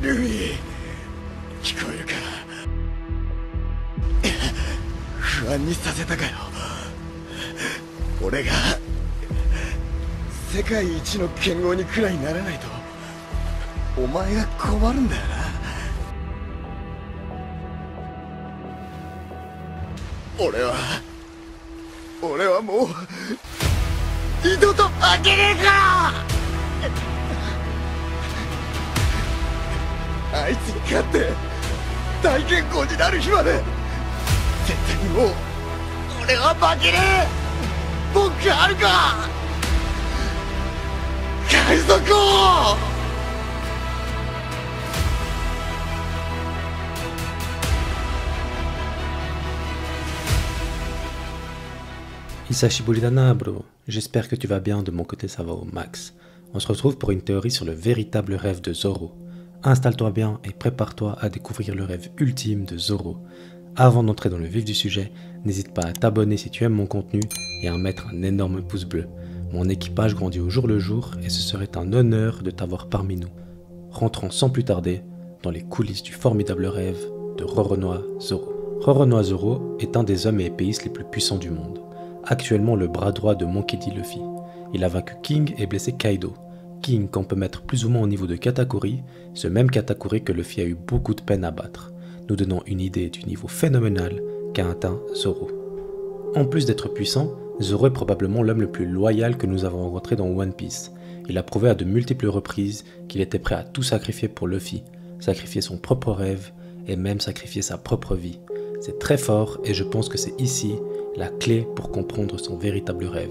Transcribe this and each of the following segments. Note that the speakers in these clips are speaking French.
ルフィ、聞こえるか。不安にさせたかよ。俺が世界一の剣豪にくらいならないとお前が困るんだよな。俺はもう二度と負けねえから。あいつに勝って大健康になる日まで絶対にもう俺は負けねえ。僕はるか海賊王。Hisashi Buridana, bro. J'espère que tu vas bien, de mon côté ça va au max. On se retrouve pour une théorie sur le véritable rêve de Zoro. Installe-toi bien et prépare-toi à découvrir le rêve ultime de Zoro. Avant d'entrer dans le vif du sujet, n'hésite pas à t'abonner si tu aimes mon contenu et à mettre un énorme pouce bleu. Mon équipage grandit au jour le jour et ce serait un honneur de t'avoir parmi nous. Rentrons sans plus tarder dans les coulisses du formidable rêve de Roronoa Zoro. Roronoa Zoro est un des hommes et épéistes les plus puissants du monde. Actuellement le bras droit de Monkey D. Luffy. Il a vaincu King et blessé Kaido. King qu'on peut mettre plus ou moins au niveau de Katakuri, ce même Katakuri que Luffy a eu beaucoup de peine à battre, nous donnant une idée du niveau phénoménal qu'a atteint Zoro. En plus d'être puissant, Zoro est probablement l'homme le plus loyal que nous avons rencontré dans One Piece. Il a prouvé à de multiples reprises qu'il était prêt à tout sacrifier pour Luffy, sacrifier son propre rêve et même sacrifier sa propre vie. C'est très fort et je pense que c'est ici la clé pour comprendre son véritable rêve.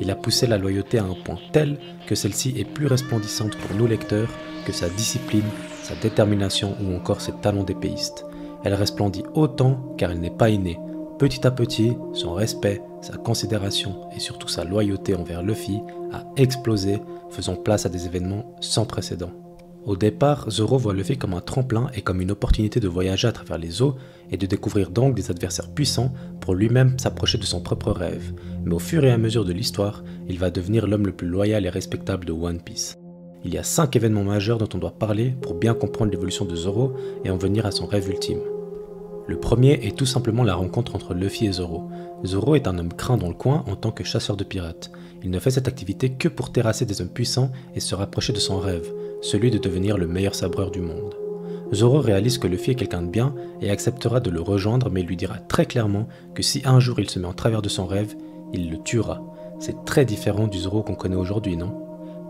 Il a poussé la loyauté à un point tel que celle-ci est plus resplendissante pour nous lecteurs que sa discipline, sa détermination ou encore ses talents d'épéiste. Elle resplendit autant car elle n'est pas innée. Petit à petit, son respect, sa considération et surtout sa loyauté envers Luffy a explosé, faisant place à des événements sans précédent. Au départ, Zoro voit Luffy comme un tremplin et comme une opportunité de voyager à travers les eaux et de découvrir donc des adversaires puissants pour lui-même s'approcher de son propre rêve. Mais au fur et à mesure de l'histoire, il va devenir l'homme le plus loyal et respectable de One Piece. Il y a 5 événements majeurs dont on doit parler pour bien comprendre l'évolution de Zoro et en venir à son rêve ultime. Le premier est tout simplement la rencontre entre Luffy et Zoro. Zoro est un homme craint dans le coin en tant que chasseur de pirates. Il ne fait cette activité que pour terrasser des hommes puissants et se rapprocher de son rêve, celui de devenir le meilleur sabreur du monde. Zoro réalise que Luffy est quelqu'un de bien et acceptera de le rejoindre, mais il lui dira très clairement que si un jour il se met en travers de son rêve, il le tuera. C'est très différent du Zoro qu'on connaît aujourd'hui, non?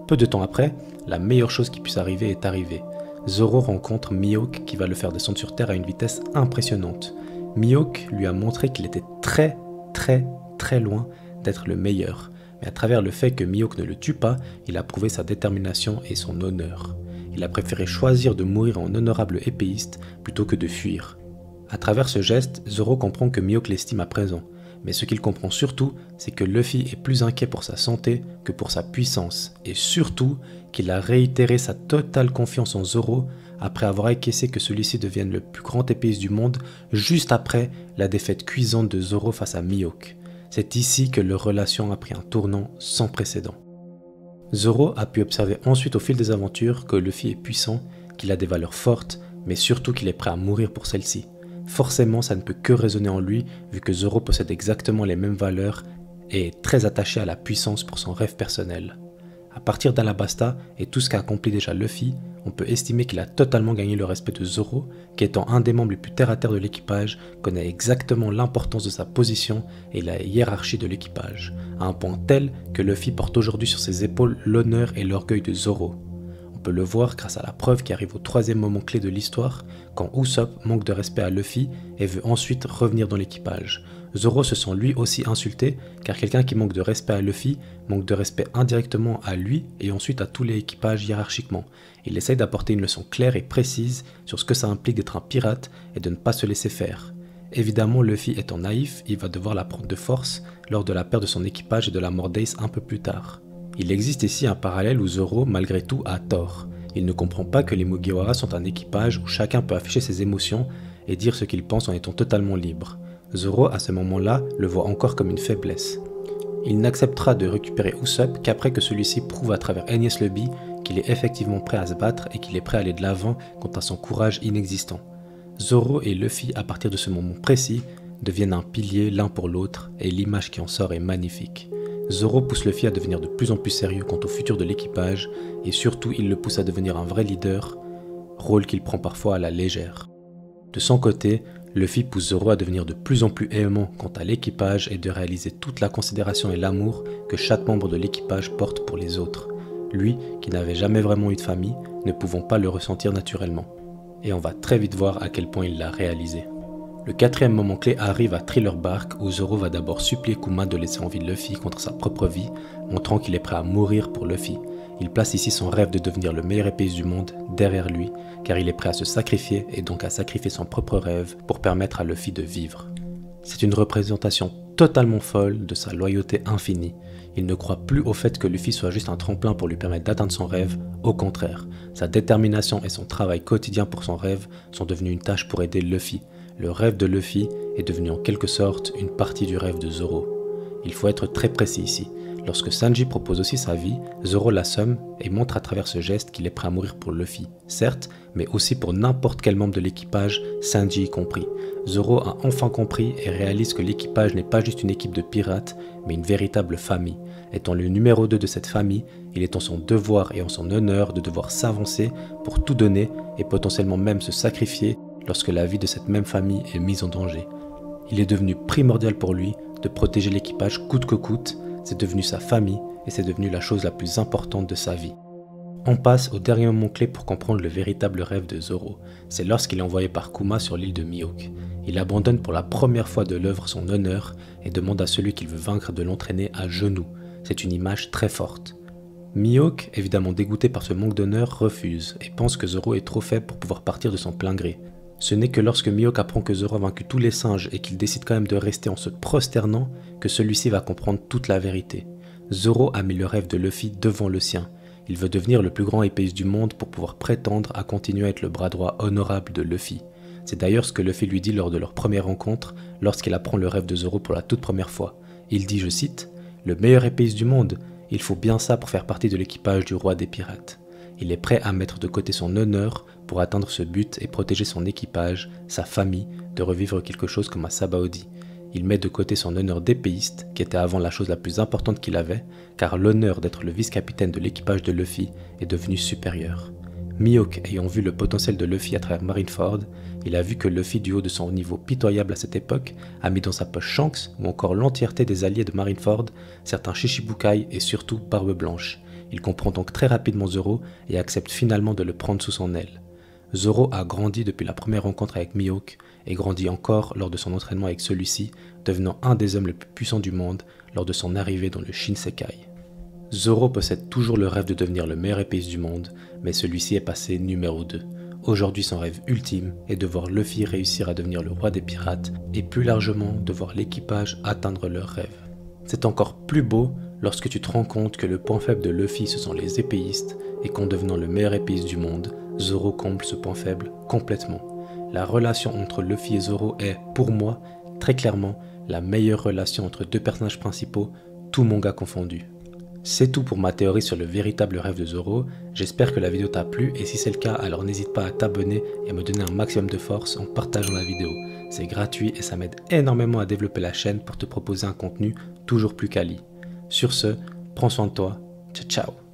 Peu de temps après, la meilleure chose qui puisse arriver est arrivée. Zoro rencontre Mihawk qui va le faire descendre sur Terre à une vitesse impressionnante. Mihawk lui a montré qu'il était très loin d'être le meilleur. Mais à travers le fait que Mihawk ne le tue pas, il a prouvé sa détermination et son honneur. Il a préféré choisir de mourir en honorable épéiste plutôt que de fuir. À travers ce geste, Zoro comprend que Mihawk l'estime à présent. Mais ce qu'il comprend surtout, c'est que Luffy est plus inquiet pour sa santé que pour sa puissance. Et surtout, qu'il a réitéré sa totale confiance en Zoro après avoir encaissé que celui-ci devienne le plus grand épéiste du monde juste après la défaite cuisante de Zoro face à Mihawk. C'est ici que leur relation a pris un tournant sans précédent. Zoro a pu observer ensuite au fil des aventures que Luffy est puissant, qu'il a des valeurs fortes, mais surtout qu'il est prêt à mourir pour celles-ci. Forcément, ça ne peut que résonner en lui vu que Zoro possède exactement les mêmes valeurs et est très attaché à la puissance pour son rêve personnel. À partir d'Alabasta et tout ce qu'a accompli déjà Luffy, on peut estimer qu'il a totalement gagné le respect de Zoro, qui étant un des membres les plus terre-à-terre de l'équipage, connaît exactement l'importance de sa position et la hiérarchie de l'équipage, à un point tel que Luffy porte aujourd'hui sur ses épaules l'honneur et l'orgueil de Zoro. On peut le voir grâce à la preuve qui arrive au 3e moment clé de l'histoire, quand Usopp manque de respect à Luffy et veut ensuite revenir dans l'équipage. Zoro se sent lui aussi insulté, car quelqu'un qui manque de respect à Luffy manque de respect indirectement à lui et ensuite à tous les équipages hiérarchiquement. Il essaye d'apporter une leçon claire et précise sur ce que ça implique d'être un pirate et de ne pas se laisser faire. Évidemment, Luffy étant naïf, il va devoir l'apprendre de force lors de la perte de son équipage et de la mort d'Ace un peu plus tard. Il existe ici un parallèle où Zoro, malgré tout, a tort. Il ne comprend pas que les Mugiwara sont un équipage où chacun peut afficher ses émotions et dire ce qu'il pense en étant totalement libre. Zoro, à ce moment-là, le voit encore comme une faiblesse. Il n'acceptera de récupérer Usopp qu'après que celui-ci prouve à travers Enies Lobby qu'il est effectivement prêt à se battre et qu'il est prêt à aller de l'avant quant à son courage inexistant. Zoro et Luffy, à partir de ce moment précis, deviennent un pilier l'un pour l'autre et l'image qui en sort est magnifique. Zoro pousse Luffy à devenir de plus en plus sérieux quant au futur de l'équipage et surtout il le pousse à devenir un vrai leader, rôle qu'il prend parfois à la légère. De son côté, Luffy pousse Zoro à devenir de plus en plus aimant quant à l'équipage et de réaliser toute la considération et l'amour que chaque membre de l'équipage porte pour les autres. Lui, qui n'avait jamais vraiment eu de famille, ne pouvant pas le ressentir naturellement. Et on va très vite voir à quel point il l'a réalisé. Le quatrième moment clé arrive à Thriller Bark où Zoro va d'abord supplier Kuma de laisser en vie Luffy contre sa propre vie, montrant qu'il est prêt à mourir pour Luffy. Il place ici son rêve de devenir le meilleur épéiste du monde derrière lui, car il est prêt à se sacrifier et donc à sacrifier son propre rêve pour permettre à Luffy de vivre. C'est une représentation totalement folle de sa loyauté infinie. Il ne croit plus au fait que Luffy soit juste un tremplin pour lui permettre d'atteindre son rêve, au contraire, sa détermination et son travail quotidien pour son rêve sont devenus une tâche pour aider Luffy. Le rêve de Luffy est devenu en quelque sorte une partie du rêve de Zoro. Il faut être très précis ici. Lorsque Sanji propose aussi sa vie, Zoro l'assomme et montre à travers ce geste qu'il est prêt à mourir pour Luffy, certes, mais aussi pour n'importe quel membre de l'équipage, Sanji y compris. Zoro a enfin compris et réalise que l'équipage n'est pas juste une équipe de pirates, mais une véritable famille. Étant le numéro 2 de cette famille, il est en son devoir et en son honneur de devoir s'avancer pour tout donner et potentiellement même se sacrifier lorsque la vie de cette même famille est mise en danger. Il est devenu primordial pour lui de protéger l'équipage coûte que coûte, c'est devenu sa famille et c'est devenu la chose la plus importante de sa vie. On passe au dernier moment clé pour comprendre le véritable rêve de Zoro. C'est lorsqu'il est envoyé par Kuma sur l'île de Mihawk. Il abandonne pour la première fois de l'œuvre son honneur et demande à celui qu'il veut vaincre de l'entraîner à genoux. C'est une image très forte. Mihawk, évidemment dégoûté par ce manque d'honneur, refuse et pense que Zoro est trop faible pour pouvoir partir de son plein gré. Ce n'est que lorsque Mihawk apprend que Zoro a vaincu tous les singes et qu'il décide quand même de rester en se prosternant que celui-ci va comprendre toute la vérité. Zoro a mis le rêve de Luffy devant le sien. Il veut devenir le plus grand épéiste du monde pour pouvoir prétendre à continuer à être le bras droit honorable de Luffy. C'est d'ailleurs ce que Luffy lui dit lors de leur première rencontre lorsqu'il apprend le rêve de Zoro pour la toute première fois. Il dit, je cite, « Le meilleur épéiste du monde, il faut bien ça pour faire partie de l'équipage du roi des pirates. » Il est prêt à mettre de côté son honneur pour atteindre ce but et protéger son équipage, sa famille, de revivre quelque chose comme à Sabaody. Il met de côté son honneur d'épéiste, qui était avant la chose la plus importante qu'il avait, car l'honneur d'être le vice-capitaine de l'équipage de Luffy est devenu supérieur. Mihawk ayant vu le potentiel de Luffy à travers Marineford, il a vu que Luffy du haut de son niveau pitoyable à cette époque a mis dans sa poche Shanks ou encore l'entièreté des alliés de Marineford, certains Shichibukai et surtout Barbe Blanche. Il comprend donc très rapidement Zoro et accepte finalement de le prendre sous son aile. Zoro a grandi depuis la première rencontre avec Mihawk et grandit encore lors de son entraînement avec celui-ci, devenant un des hommes les plus puissants du monde lors de son arrivée dans le Shinsekai. Zoro possède toujours le rêve de devenir le meilleur épéiste du monde, mais celui-ci est passé numéro 2. Aujourd'hui son rêve ultime est de voir Luffy réussir à devenir le roi des pirates et plus largement de voir l'équipage atteindre leur rêve. C'est encore plus beau lorsque tu te rends compte que le point faible de Luffy ce sont les épéistes et qu'en devenant le meilleur épéiste du monde, Zoro comble ce point faible complètement. La relation entre Luffy et Zoro est, pour moi, très clairement la meilleure relation entre deux personnages principaux, tout manga confondu. C'est tout pour ma théorie sur le véritable rêve de Zoro, j'espère que la vidéo t'a plu et si c'est le cas alors n'hésite pas à t'abonner et à me donner un maximum de force en partageant la vidéo. C'est gratuit et ça m'aide énormément à développer la chaîne pour te proposer un contenu toujours plus quali. Sur ce, prends soin de toi, ciao ciao.